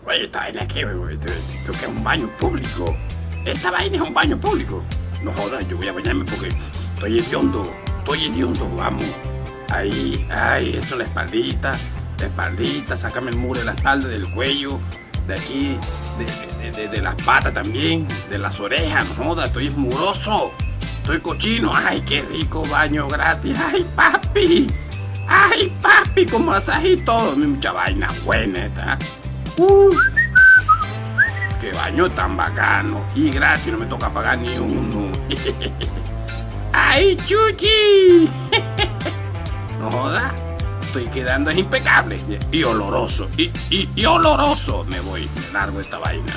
Oye, esta vaina es que, esto que es un baño público. Esta vaina es un baño público. No jodas, yo voy a bañarme porque estoy hediondo, vamos. Ahí, ay, eso, la espaldita, sácame el muro de la espalda, del cuello, de aquí, de las patas también, de las orejas, no jodas, estoy muroso, estoy cochino. Ay, qué rico baño gratis, ay papi, con masaje y todo, mucha vaina buena esta. Qué baño tan bacano y gratis, no me toca pagar ni uno. ¡Ay, chuchi! No joda, estoy quedando impecable y oloroso. Y oloroso. Me voy, me largo esta vaina.